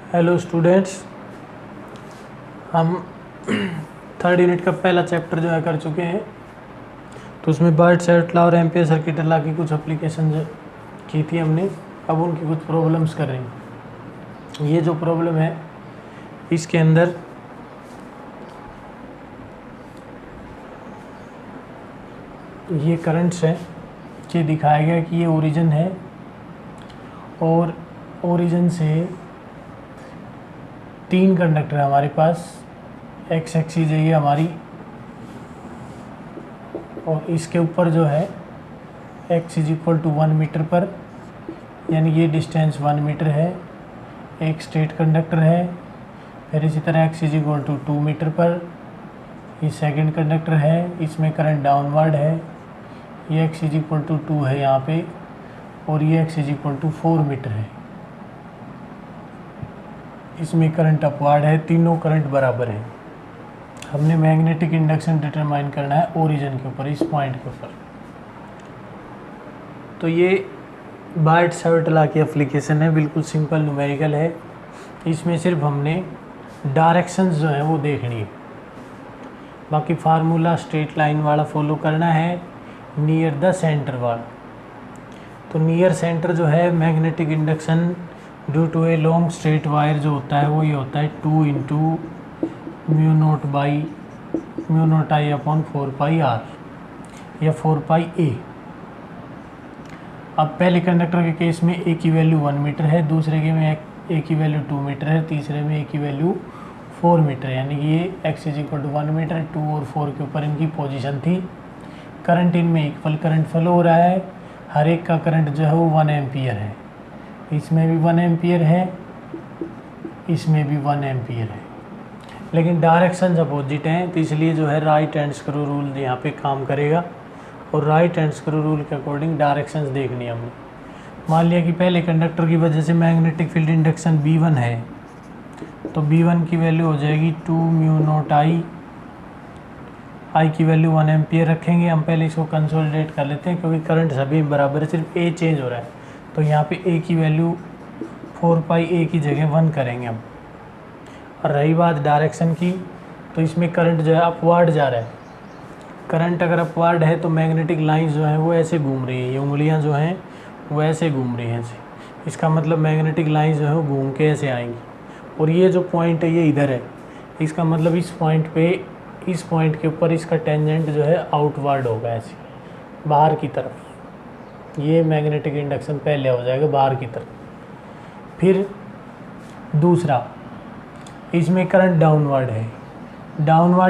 Hello students, हम third unit का पहला चैप्टर जो है कर चुके हैं। तो उसमें बर्ट सेट लॉ और एम्पियर सर्किट लॉ की कुछ एप्लीकेशन की थी हमने। अब उनकी कुछ प्रॉब्लम्स कर रहे हैं। ये जो प्रॉब्लम है इसके अंदर ये करंट्स हैं कि दिखाया गया कि ये ओरिजिन है और ओरिजिन से 3 कंडक्टर है हमारे पास। एक्स एक्सिस है ये हमारी, और इसके ऊपर जो है x is equal to 1 metre पर, यानी ये डिस्टेंस 1 मीटर है। एक स्ट्रेट कंडक्टर है। फिर इसी तरह x is equal to 2 metre पर ये सेकंड कंडक्टर है, इसमें करंट डाउनवर्ड है। ये x इज इक्वल टू 2 है यहाँ पे, और ये x is equal to 4 metre है। इसमें करंट अपवार्ड है। तीनों करंट बराबर है। हमने मैग्नेटिक इंडक्शन डिटरमाइन करना है ओरिजिन के ऊपर, इस पॉइंट के ऊपर। तो ये बर्ट सेट लॉ की एप्लीकेशन है, बिल्कुल सिंपल न्यूमेरिकल है। इसमें सिर्फ हमने डायरेक्शंस जो है वो देखनी है, बाकी फार्मूला स्ट्रेट लाइन वाला फॉलो करना है, नियर द सेंटर वाला। तो नियर सेंटर जो है magnetic induction due to a long straight wire जो होता है वो ये होता है 2 into mu naught by mu naught I upon 4 pi r या 4 पाई ए। अब पहले कंडक्टर के केस में ए की वैल्यू 1 मीटर है, दूसरे के में ए की वैल्यू 2 मीटर है, तीसरे में ए की वैल्यू 4 मीटर है, यानी कि ये x is equal to 1 metre, 2 और 4 के ऊपर इनकी पोजीशन थी। करंट इनमें इक्वल करंट फ्लो हो रहा है। हर एक का करंट जो है वो 1 एम्पियर है। इसमें भी 1 एम्पियर है, इसमें भी 1 एम्पियर है, लेकिन डायरेक्शन अपोजिट हैं, तो इसलिए जो है राइट हैंड स्क्रू रूल यहाँ पे काम करेगा। और राइट हैंड स्क्रू रूल के अकॉर्डिंग डायरेक्शंस देखनी है हमने। मान लिया कि पहले कंडक्टर की वजह से मैग्नेटिक फील्ड इंडक्शन B1 है, तो B1 की वैल्यू हो जाएगी 2 म्यू नोट आई की वैल्यू 1 एम्पियर रखेंगे। हम पहले इसको कंसोलिडेट कर लेते हैं, क्योंकि करंट सभी बराबर है, सिर्फ ए चेंज हो रहा है। तो यहाँ पे ए की वैल्यू 4 पाई ए की जगह 1 करेंगे हम। और रही बात डायरेक्शन की, तो इसमें करंट जो है अपवार्ड जा रहा है। करंट अगर अपवार्ड है तो मैग्नेटिक लाइंस जो हैं वो ऐसे घूम रही हैं, ये उंगलियां जो हैं वो ऐसे घूम रही हैं ऐसे। इसका मतलब मैग्नेटिक लाइंस जो है वो घूम के ऐसे आएंगी। और ये जो पॉइंट है ये इधर है, इसका मतलब इस पॉइंट पे, इस पॉइंट के ऊपर इसका टेंजेंट जो है आउटवर्ड होगा, ऐसे बाहर की तरफ। ये मैग्नेटिक इंडक्शन पहले हो जाएगा बाहर की तरफ। फिर दूसरा, इसमें करंट डाउनवर्ड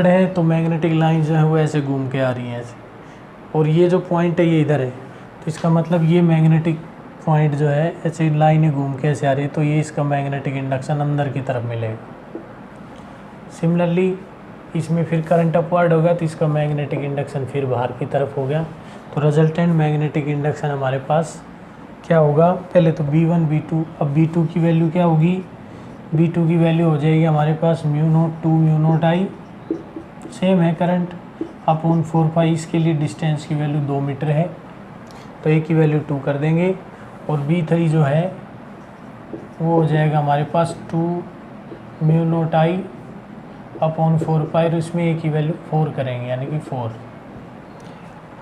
है, तो मैग्नेटिक लाइन जो है वो ऐसे घूम के आ रही हैं ऐसे। और ये जो पॉइंट है ये इधर है, तो इसका मतलब ये मैग्नेटिक पॉइंट जो है ऐसे लाइनें घूम के ऐसे आ रही है, तो ये इसका मैग्नेटिक इंडक्शन अंदर की तरफ मिलेगा। सिमिलरली इसमें फिर करंट अपवर्ड होगा, तो इसका मैग्नेटिक इंडक्शन फिर बाहर की तरफ हो गया। तो रिजल्टेंट मैग्नेटिक इंडक्शन हमारे पास क्या होगा, पहले तो B1 B2। अब B2 की वैल्यू क्या होगी, B2 की वैल्यू हो जाएगी हमारे पास म्यू नोट 2 म्यू नोट आई, सेम है करंट, अपॉन 4 पाई। इसके लिए डिस्टेंस की वैल्यू 2 मीटर है, तो ए की वैल्यू 2 कर देंगे। और B3 जो है वो हो जाएगा हमारे पास 2 म्यू नोट आई अपॉन 4 पाई, और इसमें ए की वैल्यू 4 करेंगे, यानी कि 4।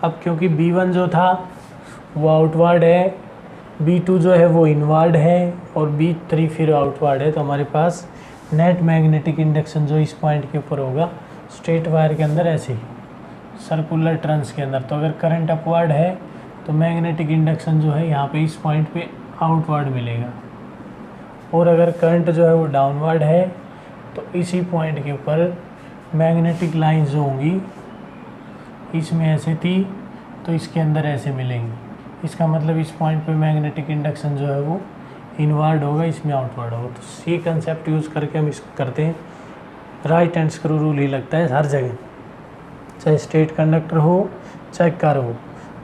अब क्योंकि B1 जो था वो आउटवर्ड है, B2 जो है वो इनवर्ड है, और B3 फिर आउटवर्ड है, तो हमारे पास नेट मैग्नेटिक इंडक्शन जो इस पॉइंट के ऊपर होगा स्ट्रेट वायर के अंदर ऐसे ही सर्कुलर टर्न्स के अंदर। तो अगर करंट अपवर्ड है तो मैग्नेटिक इंडक्शन जो है यहाँ पे इस पॉइंट पे आउटवर्ड मिलेगा, और अगर करंट जो है वो डाउनवर्ड है तो इसी पॉइंट के ऊपर मैग्नेटिक लाइंस जो होंगी इसमें ऐसे थी, तो इसके अंदर ऐसे मिलेंगी। इसका मतलब इस पॉइंट पे मैग्नेटिक इंडक्शन जो है वो इनवर्ड होगा, इसमें आउटवर्ड होगा। तो ये कंसेप्ट यूज़ करके हम इसको करते हैं। राइट हैंड स्क्रू रूल ही लगता है हर जगह, चाहे स्ट्रेट कंडक्टर हो चाहे कर हो।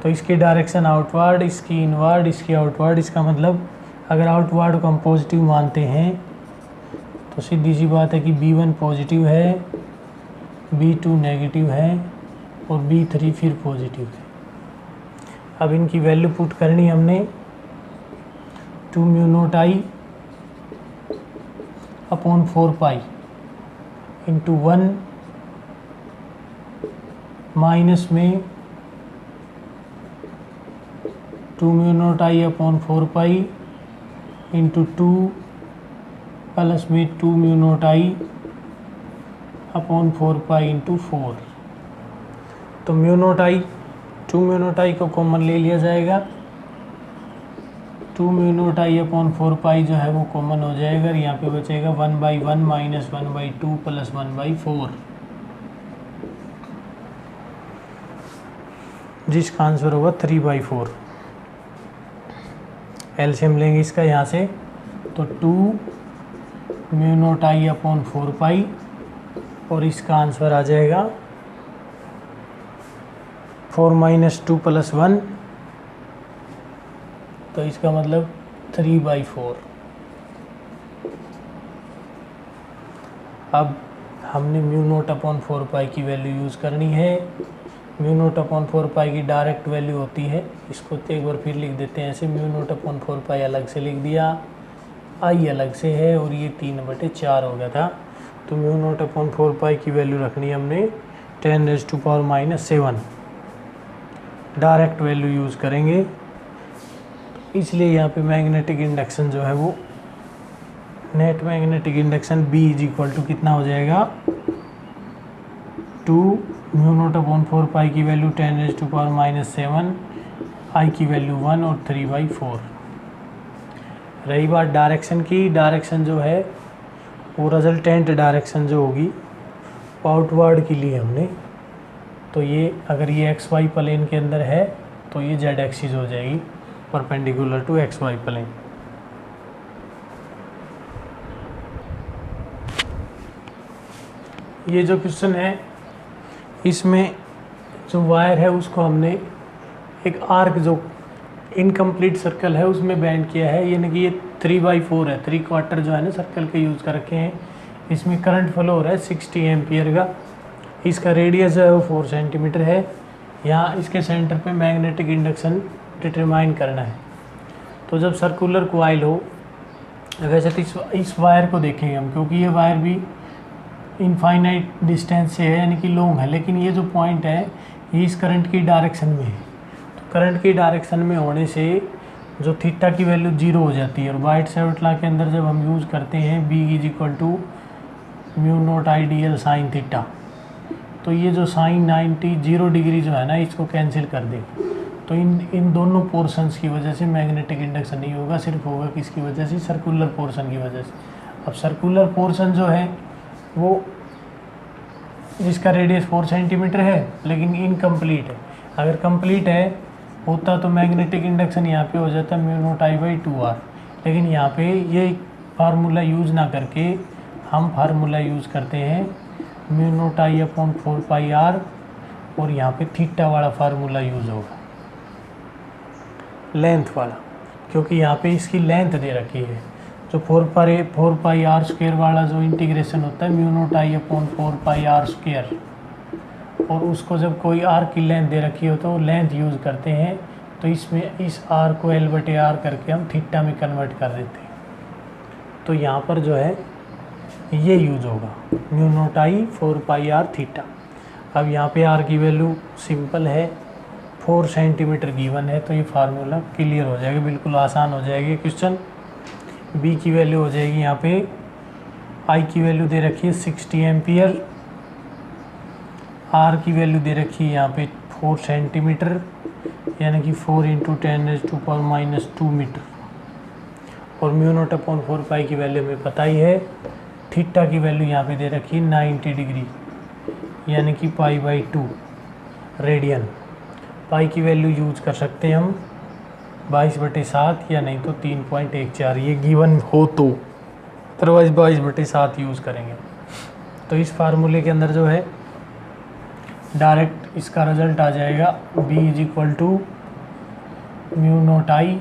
तो इसकी डायरेक्शन आउटवर्ड, इसकी इनवर्ड, इसकी आउटवर्ड। इसका मतलब अगर आउटवर्ड को हम पॉजिटिव मानते हैं तो सीधी सी बात है कि B1 पॉजिटिव है, B2 नेगेटिव है, और B3 फिर पॉजिटिव है। अब इनकी वैल्यू पुट करनी हमने, 2 mu naught I upon 4 pi into 1 minus में 2 mu not I upon 4 pi into 2 plus में 2 mu not I upon 4 pi into 4। तो mu not I 2 mu not I को कॉमन ले लिया जाएगा, 2 म्यू नॉट आई अपॉन 4 पाई जो है वो कॉमन हो जाएगा, यहाँ पे बचेगा 1/1 माइनस 1/2 प्लस 1/4, जिसका आंसर होगा 3/4। एलसीएम लेंगे इसका यहाँ से, तो 2 म्यू नॉट आई अपॉन 4 पाई और इसका आंसर आ जाएगा 4 - 2 + 1, तो इसका मतलब 3/4। अब हमने म्यू नॉट अपॉन 4 पाई की वैल्यू यूज़ करनी है। म्यू नॉट अपॉन 4 पाई की डायरेक्ट वैल्यू होती है, इसको तो एक बार फिर लिख देते हैं ऐसे, म्यू नॉट अपॉन 4 पाई अलग से लिख दिया, आई अलग से है और ये 3/4 हो गया था। तो म्यू नॉट अपॉन 4 पाई की वैल्यू रखनी है हमने 10⁻⁻7, डायरेक्ट वैल्यू यूज़ करेंगे, इसलिए यहाँ पे मैग्नेटिक इंडक्शन जो है वो नेट मैग्नेटिक इंडक्शन B = कितना हो जाएगा, 2 म्यू नॉट अपॉन 4 पाई की वैल्यू 10⁻⁻7, आई की वैल्यू 1 और 3/4। रही बात डायरेक्शन की, डायरेक्शन जो है वो रिजल्टेंट डायरेक्शन जो होगी आउटवर्ड की ली हमने, तो ये अगर ये XY प्लेन के अंदर है तो ये Z एक्सिस हो जाएगी परपेंडिकुलर टू XY प्लेन। ये जो क्वेश्चन है इसमें जो वायर है उसको हमने एक आर्क जो इनकम्प्लीट सर्कल है उसमें बैंड किया है, यानी कि ये 3/4 है, 3/4 जो है ना सर्कल के यूज़ कर रखे हैं। इसमें करंट फ्लो हो रहा है 60 एम्पियर का, इसका रेडियस जो है वो 4 सेंटीमीटर है। यहाँ इसके सेंटर पे मैग्नेटिक इंडक्शन डिटरमाइन करना है। तो जब सर्कुलर कॉइल हो, वैसे तो इस वायर को देखेंगे हम, क्योंकि ये वायर भी इनफाइनाइट डिस्टेंस से है, यानी कि लॉन्ग है, लेकिन ये जो पॉइंट है ये इस करंट की डायरेक्शन में है। तो करंट की डायरेक्शन में होने से जो थीटा की वैल्यू 0 हो जाती है, और वाइट सेवर्ट लॉ के अंदर जब हम यूज़ करते हैं B = mu naught IDL sine theta, तो ये जो साइन 0 डिग्री जो है ना इसको कैंसिल कर दे, तो इन दोनों पोर्शंस की वजह से मैग्नेटिक इंडक्शन नहीं होगा, सिर्फ होगा किसकी वजह से, सर्कुलर पोर्शन की वजह से। अब सर्कुलर पोर्शन जो है वो जिसका रेडियस 4 सेंटीमीटर है लेकिन इनकम्प्लीट है, अगर कंप्लीट है होता तो मैग्नेटिक इंडक्शन यहाँ पे हो जाता म्यू नॉट I/2R, लेकिन यहाँ पे ये फार्मूला यूज़ ना करके हम फार्मूला यूज़ करते हैं म्यू नॉट I/4πR, और यहाँ पे थीटा वाला फार्मूला यूज़ होगा, लेंथ वाला, क्योंकि यहाँ पे इसकी लेंथ दे रखी है। जो 4πR² वाला जो इंटीग्रेशन होता है म्यू नॉट I/4πR², और उसको जब कोई आर की लेंथ दे रखी हो तो लेंथ यूज़ करते हैं, तो इसमें इस आर को L/R करके हम थीटा में कन्वर्ट कर देते हैं। तो यहाँ पर जो है ये यूज होगा म्यू नॉट I/4πR थीटा। अब यहाँ पे आर की वैल्यू सिंपल है, 4 सेंटीमीटर गिवन है, तो ये फार्मूला क्लियर हो जाएगा, बिल्कुल आसान हो जाएगी क्वेश्चन। बी की वैल्यू हो जाएगी यहाँ पे, आई की वैल्यू दे रखी है 60 एम्पियर, आर की वैल्यू दे रखी है यहाँ पे 4 सेंटीमीटर, यानी कि 4 × 10⁻⁻2 मीटर, और म्यू नॉट अपॉन 4 पाई की वैल्यू हमें पता ही है। थीटा की वैल्यू यहाँ पे दे रखी है 90 डिग्री, यानी कि π/2 रेडियन। पाई की वैल्यू यूज़ कर सकते हैं हम 22/7 या नहीं तो 3.14, ये गिवन हो तो, अदरवाइज 22/7 यूज़ करेंगे। तो इस फार्मूले के अंदर जो है डायरेक्ट इसका रिजल्ट आ जाएगा B = म्यू नॉट आई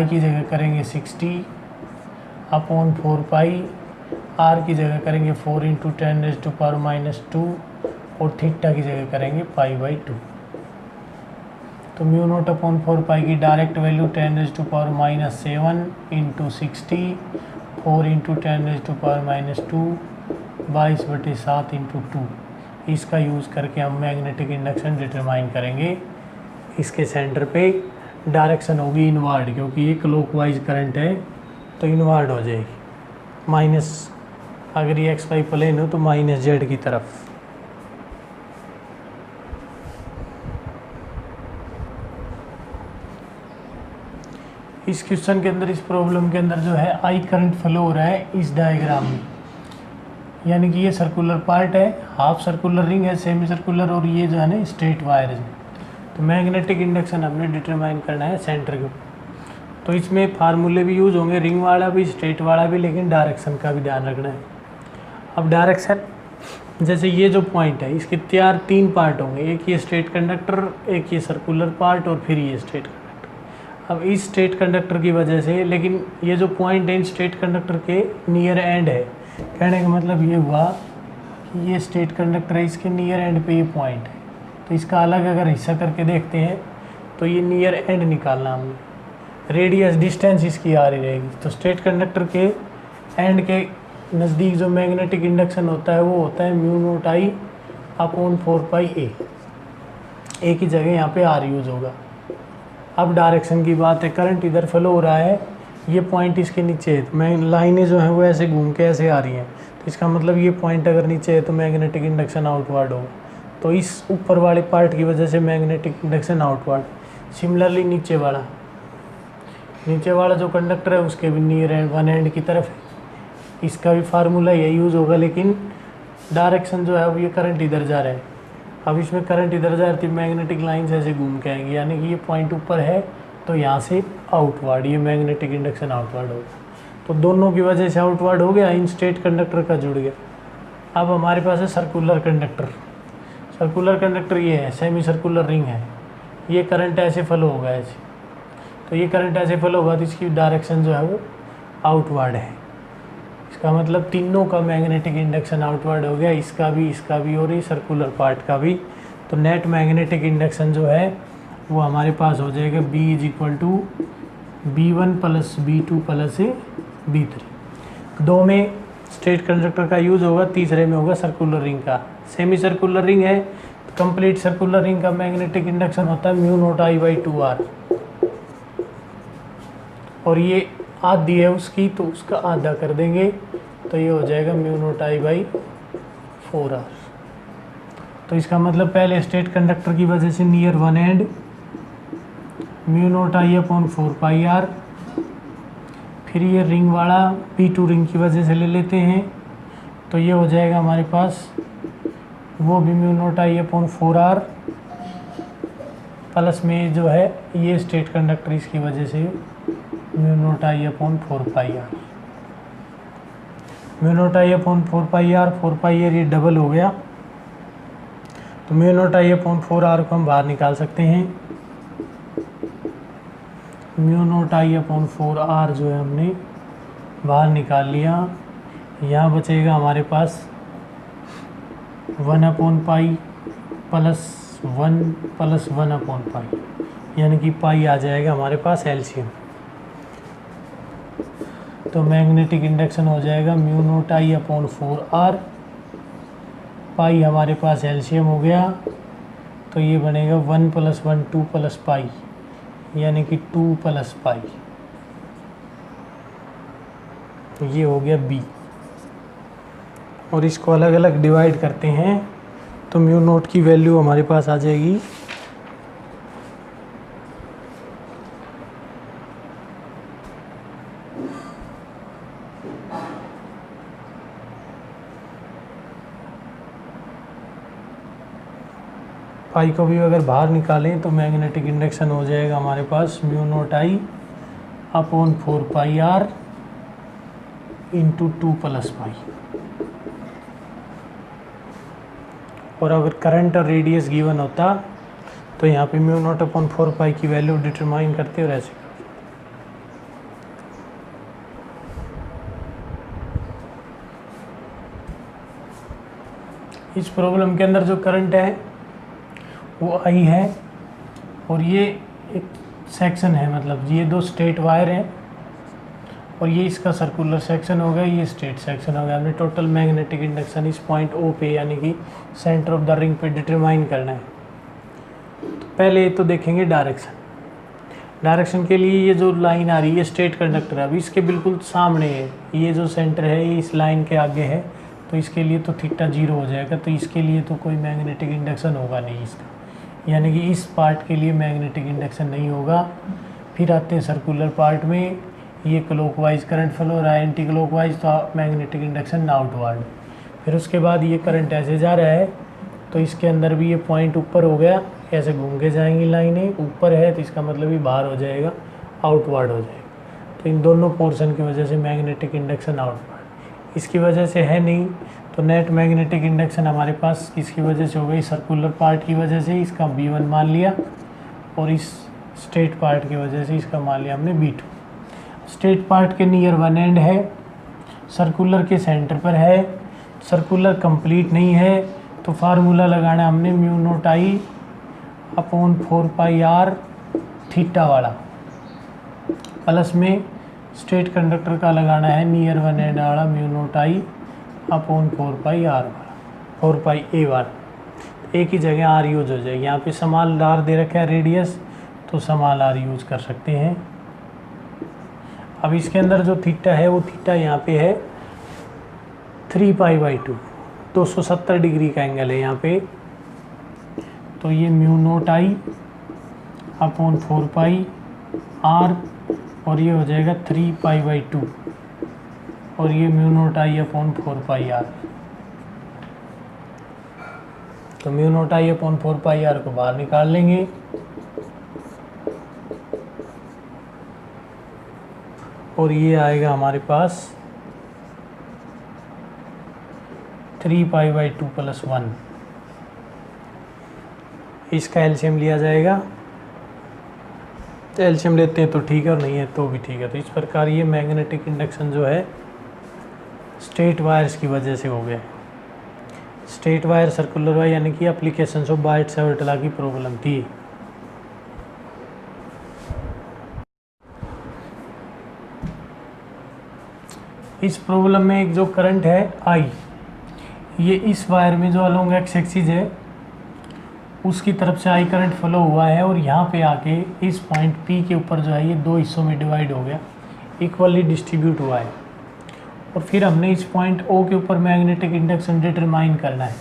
की जगह करेंगे 60 अपॉन 4 आर की जगह करेंगे 4 × 10⁻⁻2 और थीटा की जगह करेंगे π/2। तो म्यू नॉट अपॉन 4 की डायरेक्ट वैल्यू 10⁻⁻7 × 60 4 इंटू 10⁻⁻², 22/7 इंटू 2। इसका यूज़ करके हम मैग्नेटिक इंडक्शन डिटरमाइन करेंगे। इसके सेंटर पे डायरेक्शन होगी इनवर्ड, क्योंकि ये क्लॉकवाइज करंट है तो इनवर्ड हो जाएगी। माइनस, अगर ये एक्स वाई प्लेन हो तो माइनस जेड की तरफ। इस क्वेश्चन के अंदर, इस प्रॉब्लम के अंदर जो है आई करंट फ्लो हो रहा है इस डायग्राम में, यानी कि ये सर्कुलर पार्ट है, हाफ सर्कुलर रिंग है, सेमी सर्कुलर, और ये जो है ना स्ट्रेट वायर है। तो मैग्नेटिक इंडक्शन हमने डिटरमाइन करना है सेंटर के। तो इसमें फार्मूले भी यूज़ होंगे, रिंग वाला भी, स्ट्रेट वाला भी, लेकिन डायरेक्शन का भी ध्यान रखना है। अब डायरेक्शन, जैसे ये जो पॉइंट है इसके तीन पार्ट होंगे, एक ये स्ट्रेट कंडक्टर, एक ये सर्कुलर पार्ट, और फिर ये स्ट्रेट कंडक्टर। अब इस स्ट्रेट कंडक्टर की वजह से, लेकिन ये जो पॉइंट है स्ट्रेट कंडक्टर के नियर एंड है, कहने का मतलब ये हुआ कि ये स्ट्रेट कंडक्टर है, इसके नियर एंड पे ये पॉइंट है। तो इसका अलग अगर हिस्सा करके देखते हैं तो ये नियर एंड निकालना हमने, रेडियस डिस्टेंस इसकी आ रही रहेगी। तो स्ट्रेट कंडक्टर के एंड के नज़दीक जो मैग्नेटिक इंडक्शन होता है वो होता है μ0I/4πA। एक ही जगह यहाँ पे आर यूज़ होगा। अब डायरेक्शन की बात है, करंट इधर फ्लो हो रहा है, ये पॉइंट इसके नीचे है, तो मैं लाइनें जो है वो ऐसे घूम के ऐसे आ रही हैं, तो इसका मतलब ये पॉइंट अगर नीचे है तो मैग्नेटिक इंडक्शन आउटवर्ड होगा। तो इस ऊपर वाले पार्ट की वजह से मैग्नेटिक इंडक्शन आउटवर्ड। सिमिलरली नीचे वाला जो कंडक्टर है उसके भी नियर एंड वन एंड की तरफ है, इसका भी फार्मूला यही यूज़ होगा, लेकिन डायरेक्शन जो है वो ये करंट इधर जा रहा है। अब इसमें करंट इधर जा रही थी, मैग्नेटिक लाइन्स ऐसे घूम के आएंगी, यानी कि ये पॉइंट ऊपर है तो यहाँ से आउटवर्ड, ये मैग्नेटिक इंडक्शन आउटवर्ड होगा। तो दोनों की वजह से आउटवर्ड हो गया, इन स्ट्रेट कंडक्टर का जुड़ गया। अब हमारे पास है सर्कुलर कंडक्टर। सर्कुलर कंडक्टर ये है, सेमी सर्कुलर रिंग है, ये करंट ऐसे फ्लो होगा ऐसे, तो ये करंट ऐसे फ्लो होगा तो इसकी डायरेक्शन जो है वो आउटवर्ड है। इसका मतलब तीनों का मैग्नेटिक इंडक्शन आउटवर्ड हो गया, इसका भी और ये सर्कुलर पार्ट का भी। तो नेट मैग्नेटिक इंडक्शन जो है वो हमारे पास हो जाएगा B = B1 + B2 + B3। दो में स्ट्रेट कंडक्टर का यूज़ होगा, तीसरे में होगा सर्कुलर रिंग का। सेमी सर्कुलर रिंग है तो कंप्लीट सर्कुलर रिंग का मैग्नेटिक इंडक्शन होता है μ0I/2R, और ये आधी है उसकी तो उसका आधा कर देंगे तो ये हो जाएगा μ0I/4R। तो इसका मतलब पहले स्ट्रेट कंडक्टर की वजह से नियर वन एंड μ0I/4πR, फिर ये रिंग वाला P2 रिंग की वजह से ले लेते हैं तो ये हो जाएगा हमारे पास वो भी μ0I/4R, प्लस में जो है ये स्ट्रेट कंडक्टर इसकी वजह से μ0I/4πR। μ0I/4πR, 4πR ये डबल हो गया, तो μ0I/4R को हम बाहर निकाल सकते हैं। μ0I/4R जो है हमने बाहर निकाल लिया। यहाँ बचेगा हमारे पास 1/π + 1 + 1/π, यानी कि पाई आ जाएगा हमारे पास एलसीएम। तो मैग्नेटिक इंडक्शन हो जाएगा μ0I/4R, पाई हमारे पास एलसीएम हो गया, तो ये बनेगा 1 + 1 2 + π, यानी कि 2 + π। तो ये हो गया B, और इसको अलग अलग डिवाइड करते हैं तो μ0 की वैल्यू हमारे पास आ जाएगी पाई को भी अगर बाहर निकालें तो मैग्नेटिक इंडक्शन हो जाएगा हमारे पास μ0I/4πR × 2 + π। और अगर करंट और रेडियस गिवन होता तो यहाँ पे μ0/4π की वैल्यू डिटरमाइन करते और ऐसे। इस प्रॉब्लम के अंदर जो करंट है वो I है, और ये एक सेक्शन है, मतलब ये दो स्ट्रेट वायर हैं और ये इसका सर्कुलर सेक्शन हो गया, ये स्ट्रेट सेक्शन हो गया। हमने टोटल मैग्नेटिक इंडक्शन इस पॉइंट ओ पे यानी कि सेंटर ऑफ द रिंग पे डिटरमाइन करना है। तो पहले तो देखेंगे डायरेक्शन। डायरेक्शन के लिए ये जो लाइन आ रही है स्ट्रेट कंडक्टर, अभी इसके बिल्कुल सामने है, ये जो सेंटर है ये इस लाइन के आगे है, तो इसके लिए तो थीटा 0 हो जाएगा, तो इसके लिए तो कोई मैग्नेटिक इंडक्शन होगा नहीं इसका, यानी कि इस पार्ट के लिए मैग्नेटिक इंडक्शन नहीं होगा। फिर आते हैं सर्कुलर पार्ट में, ये क्लॉकवाइज करंट फ्लो हो रहा है, एंटी क्लॉकवाइज, तो मैग्नेटिक इंडक्शन आउटवर्ड। फिर उसके बाद ये करंट ऐसे जा रहा है, तो इसके अंदर भी ये पॉइंट ऊपर हो गया, ऐसे घूम के जाएंगी लाइनें, ऊपर है तो इसका मतलब ये बाहर हो जाएगा, आउटवर्ड हो जाएगा। तो इन दोनों पोर्शन की वजह से मैग्नेटिक इंडक्शन आउटवर्ड, इसकी वजह से है नहीं, तो नेट मैग्नेटिक इंडक्शन हमारे पास किसकी वजह से हो गई, सर्कुलर पार्ट की वजह से, इसका B1 मान लिया, और इस स्ट्रेट पार्ट की वजह से इसका मान लिया हमने B2। स्ट्रेट पार्ट के नियर वन एंड है, सर्कुलर के सेंटर पर है, सर्कुलर कंप्लीट नहीं है, तो फार्मूला लगाना हमने μ0I अपॉन 4πr थीटा वाला, प्लस में स्ट्रेट कंडक्टर का लगाना है नियर वन एंड वाला μ0I अपॉन 4πr वाला, 4πa वाला। एक ही जगह आर यूज हो जाएगी, यहाँ पे समाल आर दे रखा है रेडियस, तो समाल आर यूज कर सकते हैं। अब इसके अंदर जो थीटा है वो थीटा यहाँ पे है 3π/2, 270 डिग्री का एंगल है यहाँ पे, तो ये μ0I अपॉन 4πr और ये हो जाएगा 3π/2 और ये μ0I अपॉन 4πr। तो μ0I अपॉन 4πr को बाहर निकाल लेंगे, और ये आएगा हमारे पास 3π/2 + 1। इसका एलसीएम लिया जाएगा, एलसीएम लेते हैं तो ठीक है और नहीं है तो भी ठीक है। तो इस प्रकार ये मैग्नेटिक इंडक्शन जो है स्ट्रेट वायर्स की वजह से हो गया। स्ट्रेट वायर सर्कुलर वायर यानी कि एप्लीकेशन ऑफ बायट-सावर्ट लॉ की प्रॉब्लम थी। इस प्रॉब्लम में एक जो करंट है I, ये इस वायर में जो अलोंग एक्स एक्सिस है उसकी तरफ से I करंट फ्लो हुआ है, और यहाँ पे आके इस पॉइंट P के ऊपर जो है ये दो हिस्सों में डिवाइड हो गया, इक्वली डिस्ट्रीब्यूट हुआ है। और फिर हमने इस पॉइंट O के ऊपर मैग्नेटिक इंडक्शन डिटरमाइन करना है।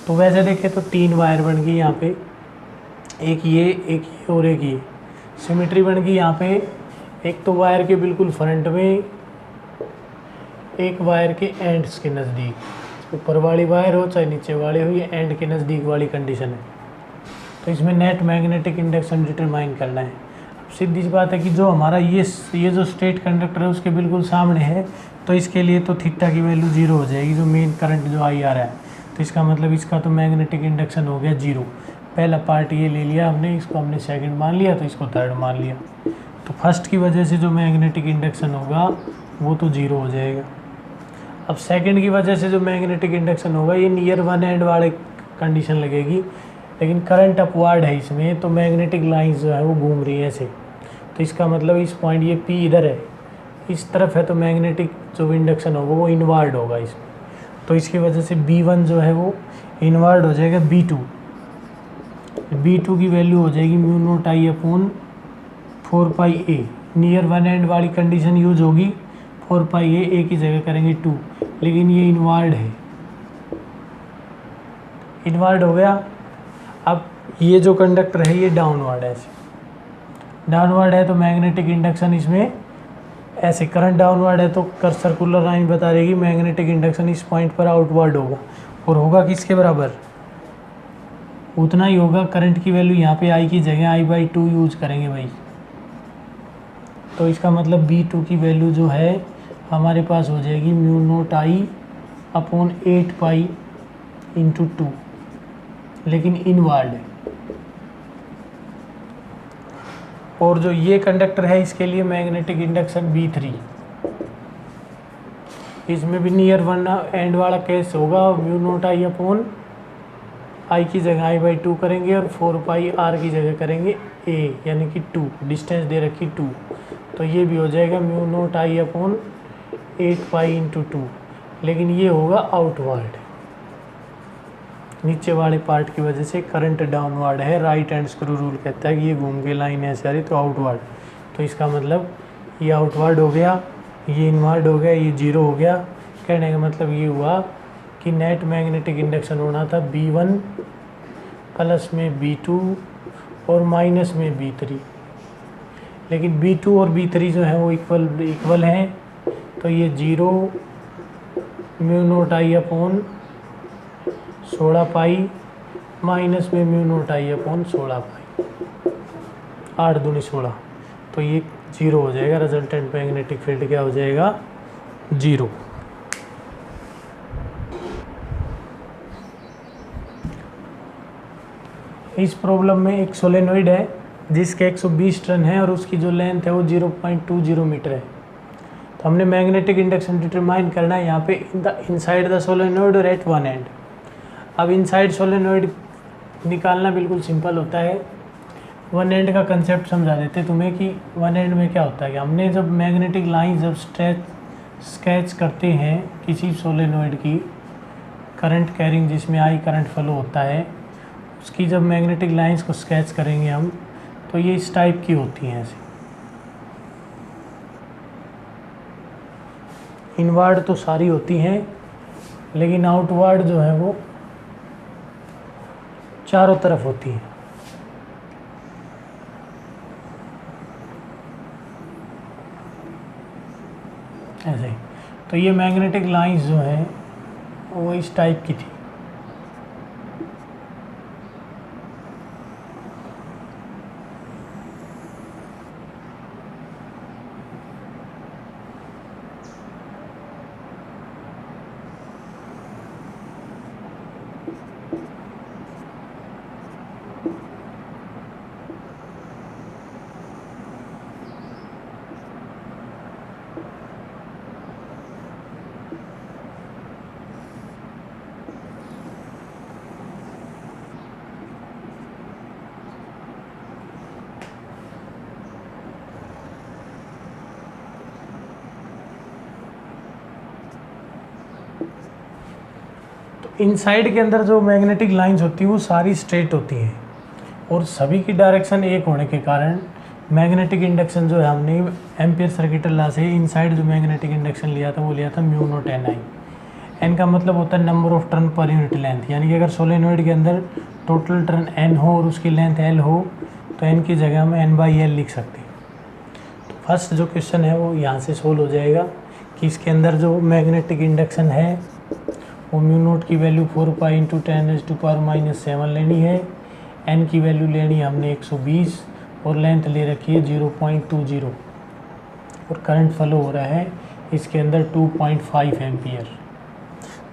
तो वैसे देखें तो 3 वायर बन गई यहाँ पे, एक ये और एक ये, सिमेट्री बन गई यहाँ पे। एक तो वायर के बिल्कुल फ्रंट में, एक वायर के एंड्स के नज़दीक, ऊपर वाली वायर हो चाहे नीचे वाली हो, ये एंड के नज़दीक वाली कंडीशन है। तो इसमें नेट मैग्नेटिक इंडक्शन डिटरमाइन करना है। अब सीधी सी बात है कि जो हमारा ये जो स्ट्रेट कंडक्टर है उसके बिल्कुल सामने है, तो इसके लिए तो थीटा की वैल्यू 0 हो जाएगी, जो मेन करंट जो I आ रहा है। तो इसका मतलब इसका तो मैग्नेटिक इंडक्शन हो गया 0। पहला पार्ट ये ले लिया हमने, इसको हमने सेकंड मान लिया, तो इसको थर्ड मान लिया। तो फर्स्ट की वजह से जो मैग्नेटिक इंडक्शन होगा वो तो 0 हो जाएगा। अब सेकंड की वजह से जो मैग्नेटिक इंडक्शन होगा ये नियर वन एंड वाले कंडीशन लगेगी, लेकिन करंट अपवर्ड है इसमें, तो मैग्नेटिक लाइंस जो है वो घूम रही है ऐसे। तो इसका मतलब इस पॉइंट ये P इधर है, इस तरफ है, तो मैग्नेटिक जो इंडक्शन होगा वो इनवर्ड होगा इसमें। तो इसकी वजह से B1 जो है वो इनवर्ड हो जाएगा B2। B2 की वैल्यू हो जाएगी μ0I upon 4πa। Near one and वाली कंडीशन यूज होगी, 4πa एक ही जगह करेंगे 2, लेकिन ये इनवर्ड है, इनवर्ड हो गया। अब ये जो कंडक्टर है ये डाउनवर्ड है, ऐसे डाउनवर्ड है, तो मैग्नेटिक इंडक्शन इसमें ऐसे, करंट डाउनवर्ड है तो कर सर्कुलर लाइन बता देगी मैग्नेटिक इंडक्शन इस पॉइंट पर आउटवर्ड होगा, और होगा किसके बराबर, उतना ही होगा। करंट की वैल्यू यहाँ पे I की जगह I/2 यूज करेंगे भाई। तो इसका मतलब B2 की वैल्यू जो है हमारे पास हो जाएगी μ0I अपॉन 8π × 2, लेकिन इनवर्ड है। और जो ये कंडक्टर है इसके लिए मैग्नेटिक इंडक्शन B3, इसमें भी नियर वन एंड वाला केस होगा, μ0I अपॉन I की जगह I/2 करेंगे और 4πr की जगह करेंगे a, यानी कि 2, डिस्टेंस दे रखी 2। तो ये भी हो जाएगा mu naught I upon 8 pi into 2, लेकिन ये होगा आउटवर्ड, नीचे वाले पार्ट की वजह से करंट डाउनवर्ड है, राइट हैंड स्क्रू रूल कहता है कि ये घूम के लाइन ऐसे आ रही तो आउटवर्ड, तो इसका मतलब ये आउटवर्ड हो गया, ये इनवर्ड हो गया, ये जीरो हो गया। कहने का मतलब ये हुआ कि नेट मैग्नेटिक इंडक्शन होना था B1 प्लस में B2 और माइनस में B3, लेकिन B2 और B3 जो है वो इक्वल हैं, तो ये 0 mu naught I upon 16 pi minus में म्यू नोट आई अपॉन 16 पाई, 8 दूनी 16, तो ये 0 हो जाएगा। रिजल्टेंट मैग्नेटिक फील्ड क्या हो जाएगा? 0। इस प्रॉब्लम में एक सोलेनोइड है जिसके 120 टर्न है और उसकी जो लेंथ है वो 0.20 मीटर है। तो हमने मैग्नेटिक इंडक्शन डिटरमाइन करना है यहाँ पे इनसाइड द सोलेनोइड और एट वन एंड। अब इनसाइड सोलेनोइड निकालना बिल्कुल सिंपल होता है। वन एंड का कंसेप्ट समझा देते तुम्हें कि वन एंड में क्या होता है कि हमने जब मैग्नेटिक लाइन जब स्केच करते हैं किसी सोलेनोइड की, करंट कैरिंग जिसमें आई करंट फ्लो होता है, उसकी जब मैग्नेटिक लाइंस को स्केच करेंगे हम तो ये इस टाइप की होती हैं ऐसे। इनवर्ड तो सारी होती हैं लेकिन आउटवर्ड जो है वो चारों तरफ होती है। ऐसे ही तो ये मैग्नेटिक लाइंस जो हैं वो इस टाइप की थी। इनसाइड के अंदर जो मैग्नेटिक लाइंस होती हैं वो सारी स्ट्रेट होती हैं और सभी की डायरेक्शन एक होने के कारण मैग्नेटिक इंडक्शन जो है हमने एम्पियर सर्किटल लॉ से इनसाइड जो मैग्नेटिक इंडक्शन लिया था वो लिया था mu naught n I. N का मतलब होता है number of turn per unit length, यानी कि अगर सोलेनोइड के अंदर टोटल टर्न एन हो और उसकी लेंथ एल हो तो एन की जगह में एन बाई एल लिख सकते हैं। तो फर्स्ट जो क्वेश्चन है वो यहाँ से सोल्व हो जाएगा कि इसके अंदर जो मैग्नेटिक इंडक्शन है वो म्यू नोट की वैल्यू 4 पाई इंटू 10⁻⁻⁷ लेनी है, एन की वैल्यू लेनी है हमने 120 और लेंथ ले रखी है 0.20 और करंट फ्लो हो रहा है इसके अंदर 2.5 एम्पियर।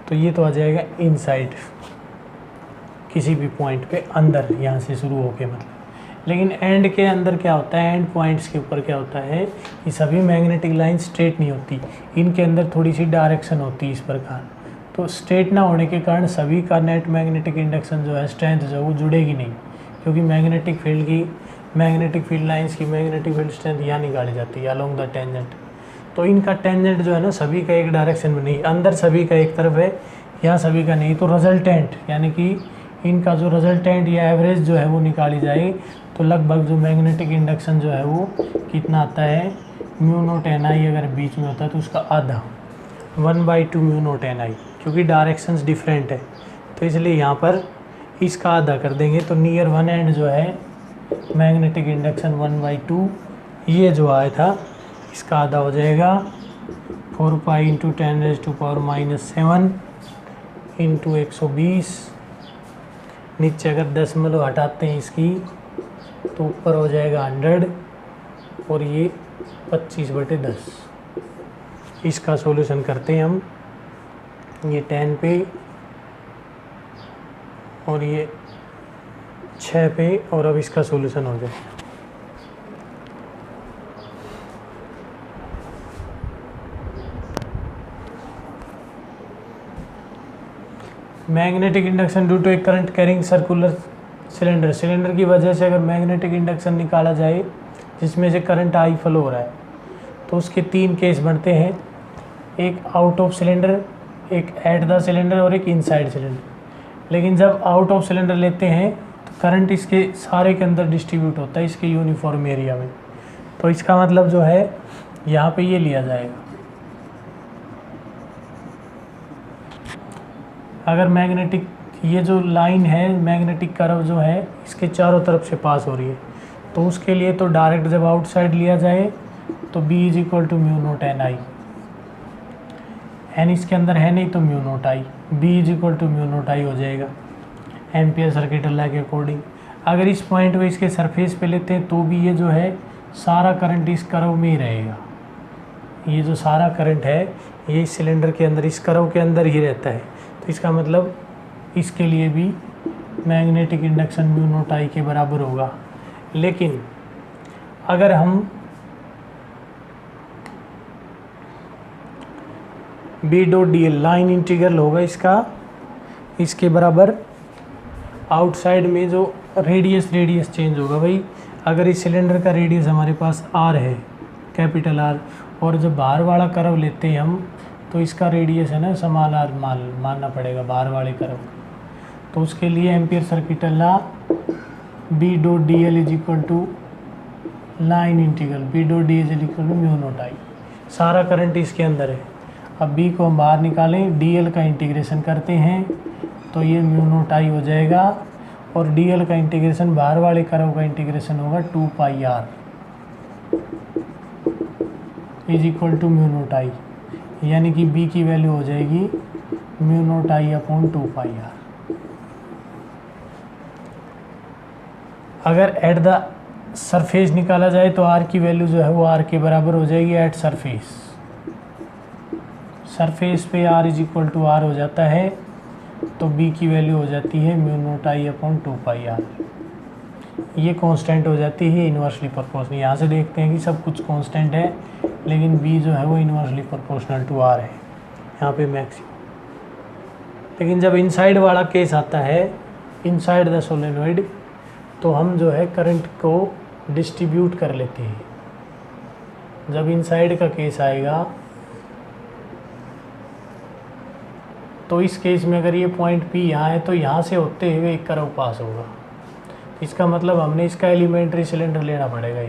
तो ये तो आ जाएगा इनसाइड किसी भी पॉइंट पे अंदर, यहाँ से शुरू होके मतलब। लेकिन एंड के अंदर क्या होता है, एंड पॉइंट्स के ऊपर क्या होता है कि सभी मैग्नेटिक लाइन स्ट्रेट नहीं होती, इनके अंदर थोड़ी सी डायरेक्शन होती है इस प्रकार। तो स्ट्रेट ना होने के कारण सभी का नेट मैग्नेटिक इंडक्शन जो है स्ट्रेंथ जो है वो जुड़ेगी नहीं, क्योंकि मैग्नेटिक फील्ड लाइंस की मैग्नेटिक फील्ड स्ट्रेंथ यहाँ निकाली जाती है अलोंग द टेंजेंट। तो इनका टेंजेंट जो है ना सभी का एक डायरेक्शन में नहीं, अंदर सभी का एक तरफ है, यहाँ सभी का नहीं। तो रिजल्टेंट यानी कि इनका जो रिजल्टेंट या एवरेज जो है वो निकाली जाए तो लगभग जो मैग्नेटिक इंडक्शन जो है वो कितना आता है, म्यू नोट एन आई अगर बीच में होता है तो उसका आधा 1/2 म्यू नोट एन आई, क्योंकि डायरेक्शंस डिफरेंट है तो इसलिए यहाँ पर इसका आधा कर देंगे। तो नियर वन एंड जो है मैग्नेटिक इंडक्शन 1/2 ये जो आया था इसका आधा हो जाएगा 4 पाई इंटू 10⁻⁻⁷ इंटू 120। नीचे अगर दशमलव हटाते हैं इसकी तो ऊपर हो जाएगा 100 और ये 25/10। इसका सॉल्यूशन करते हैं हम, ये 10 पे और ये 6 पे, और अब इसका सॉल्यूशन हो जाए। Magnetic induction due to a current carrying circular cylinder की वजह से अगर मैग्नेटिक इंडक्शन निकाला जाए जिसमें से करंट आई फ्लो हो रहा है तो उसके 3 केस बनते हैं, एक आउट ऑफ सिलेंडर, एक एट द सिलेंडर और एक इनसाइड सिलेंडर। लेकिन जब आउट ऑफ सिलेंडर लेते हैं तो करंट इसके सारे के अंदर डिस्ट्रीब्यूट होता है इसके यूनिफॉर्म एरिया में। तो इसका मतलब जो है यहाँ पे ये लिया जाएगा, अगर मैग्नेटिक ये जो लाइन है मैग्नेटिक कर्व जो है इसके चारों तरफ से पास हो रही है, तो उसके लिए तो डायरेक्ट जब आउटसाइड लिया जाए तो B is equal to mu naught N I, N इसके अंदर है नहीं तो mu naught I, B is equal to mu naught I हो जाएगा एम्पियर सर्किट लॉ के अकॉर्डिंग। अगर इस पॉइंट को इसके सरफेस पे लेते हैं तो भी ये जो है सारा करंट इस कर्व में ही रहेगा, ये जो सारा करंट है ये इस सिलेंडर के अंदर इस कर्व के अंदर ही रहता है। तो इसका मतलब इसके लिए भी मैग्नेटिक इंडक्शन म्यू नोट आई के बराबर होगा। लेकिन अगर हम B dot D L line integral होगा इसका, इसके बराबर आउटसाइड में जो रेडियस चेंज होगा भाई। अगर इस सिलेंडर का रेडियस हमारे पास R है, कैपिटल R, और जब बाहर वाला कर्व लेते हैं हम तो इसका रेडियस है ना स्मॉल r मानना पड़ेगा बाहर वाले कर्व। तो उसके लिए ampere circuit law B dot D L is equal to line integral B dot D L is equal to mu naught I. सारा करंट इसके अंदर है। अब B को हम बाहर निकालें, DL का इंटीग्रेशन करते हैं तो ये म्यू नोट आई हो जाएगा, और DL का इंटीग्रेशन बाहर वाले कर्व का इंटीग्रेशन होगा 2 pi r is equal to mu naught I, यानी कि B की वैल्यू हो जाएगी mu naught I upon 2 pi r। अगर एट द सरफेस निकाला जाए तो R की वैल्यू जो है वो R के बराबर हो जाएगी एट सरफेस। सरफेस पे R is equal to R हो जाता है, तो B की वैल्यू हो जाती है mu naught I upon 2 pi r। ये कांस्टेंट हो जाती है इन्वर्सली प्रोपोर्शनल। यहाँ से देखते हैं कि सब कुछ कांस्टेंट है, लेकिन B जो है वो इन्वर्सली प्रोपोर्शनल टू R है यहाँ पे मैक्सिमम। लेकिन जब इनसाइड वाला केस आता है, इनसाइड द सोलेनोइड, तो हम जो है करंट को डिस्ट्रीब्यूट कर लेते हैं। जब इनसाइड का केस आएगा तो इस केस में अगर ये पॉइंट P यहाँ है तो यहाँ से होते हुए एक कर्व पास होगा। इसका मतलब हमने इसका एलिमेंट्री सिलेंडर लेना पड़ेगा।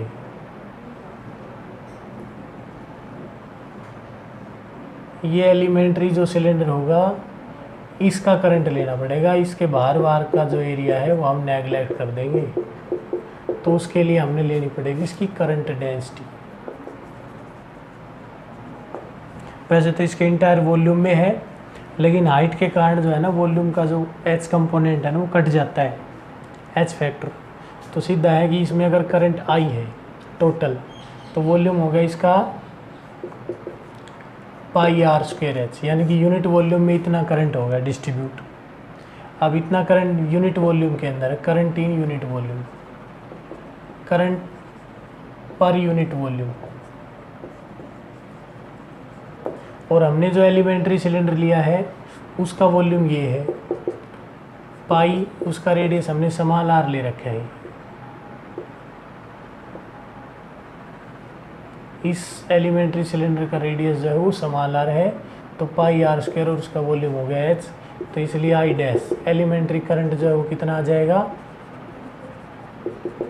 ये एलिमेंट्री जो सिलेंडर होगा इसका करंट लेना पड़ेगा। इसके बाहर का जो एरिया है वो हम नेगलेक्ट कर देंगे, तो उसके लिए हमने लेनी पड़ेगी इसकी करंट डेंसिटी। वैसे तो इसके इंटायर वॉल्यूम में है, लेकिन हाइट के कारण जो है ना वॉल्यूम का जो H कंपोनेंट है ना वो कट जाता है, H फैक्टर। तो सीधा है कि इसमें अगर करंट I है टोटल, तो वॉल्यूम हो गया इसका पाई आर स्क्वायर एच, यानी कि यूनिट वॉल्यूम में इतना करंट होगा डिस्ट्रीब्यूट। अब इतना करंट यूनिट वॉल्यूम के अंदर है, current in unit volume, current per unit volume. और हमने जो एलिमेंट्री सिलेंडर लिया है उसका वॉल्यूम ये है पाई, उसका रेडियस हमने स्मॉल आर ले रखा है। इस एलिमेंट्री सिलेंडर का रेडियस जो है वो स्मॉल आर है, तो पाई आर स्क्वायर और उसका वॉल्यूम हो गया एच, तो इसलिए आई डैश एलिमेंट्री करंट जो है वो कितना आ जाएगा,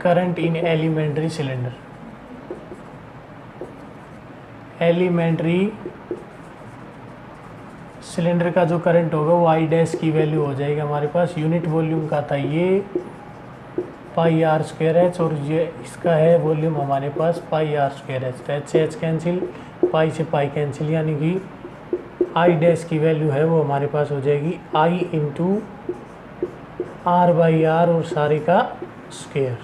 current in elementary cylinder, elementary cylinder का जो करंट होगा वो आई डैश की वैल्यू हो जाएगी हमारे पास। यूनिट वॉल्यूम का था ये पाई आर स्क्वायर एच, और ये इसका है वॉल्यूम हमारे पास पाई आर स्क्वायर एच। तो एच से एच कैंसिल, पाई से पाई कैंसिल, यानी कि आई डैश की वैल्यू है वो हमारे पास हो जाएगी आई इंटू आर बाई आर और सारे का स्क्वायर।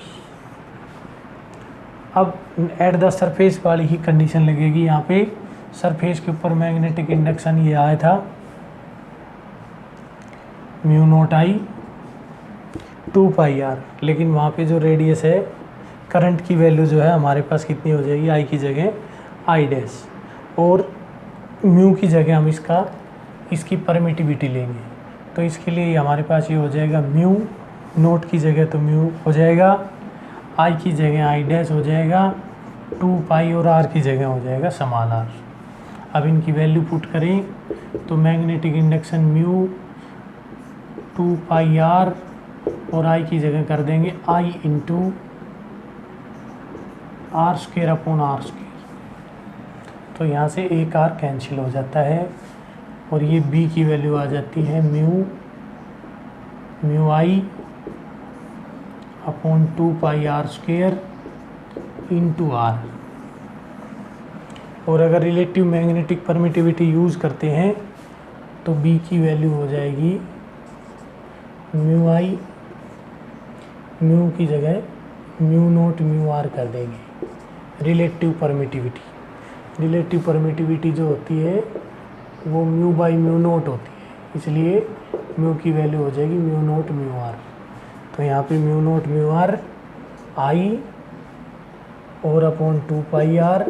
अब एट द सरफेस वाली ही कंडीशन लगेगी यहाँ पे। सरफेस के ऊपर मैग्नेटिक इंडक्शन ये आया था mu naught I 2 pi r, लेकिन वहाँ पे जो रेडियस है करंट की वैल्यू जो है हमारे पास कितनी हो जाएगी, आई की जगह आई डैश, और म्यू की जगह हम इसकी परमिटिविटी लेंगे। तो इसके लिए हमारे पास ये हो जाएगा म्यू नोट की जगह तो म्यू हो जाएगा, आई की जगह आई डैश हो जाएगा, 2 पाई और आर की जगह हो जाएगा समान आर। अब इनकी वैल्यू पुट करें तो magnetic induction mu 2 pi R और आई की जगह कर देंगे I into R square upon R square. तो यहाँ से एक आर कैंसिल हो जाता है और ये बी की वैल्यू आ जाती है mu I upon 2 pi r square into r. और अगर रिलेटिव मैग्नेटिक परमिटिविटी यूज़ करते हैं तो बी की वैल्यू हो जाएगी म्यू आई, म्यू की जगह म्यू नोट म्यू आर कर देंगे। रिलेटिव परमिटिविटी जो होती है वो म्यू बाई म्यू नोट होती है, इसलिए म्यू की वैल्यू हो जाएगी म्यू नोट म्यू आर। तो यहाँ पे म्यू नोट म्यू आर आई और अपॉन 2 पाई आर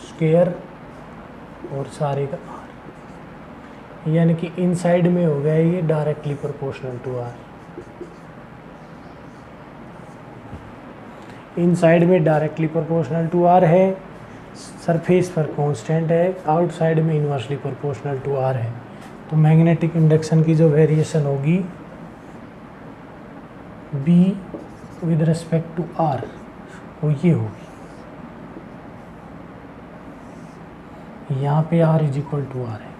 स्क्वायर और सारे का आर, यानी कि इन साइड में हो गया ये directly proportional to r. Inside में डायरेक्टली प्रोपोर्शनल टू आर है, सरफेस पर कांस्टेंट है, आउटसाइड में इन्वर्सली प्रोपोर्शनल टू आर है। तो मैग्नेटिक इंडक्शन की जो वेरिएशन होगी B with respect to r वो ये होगी, यहाँ पे r is equal to r है।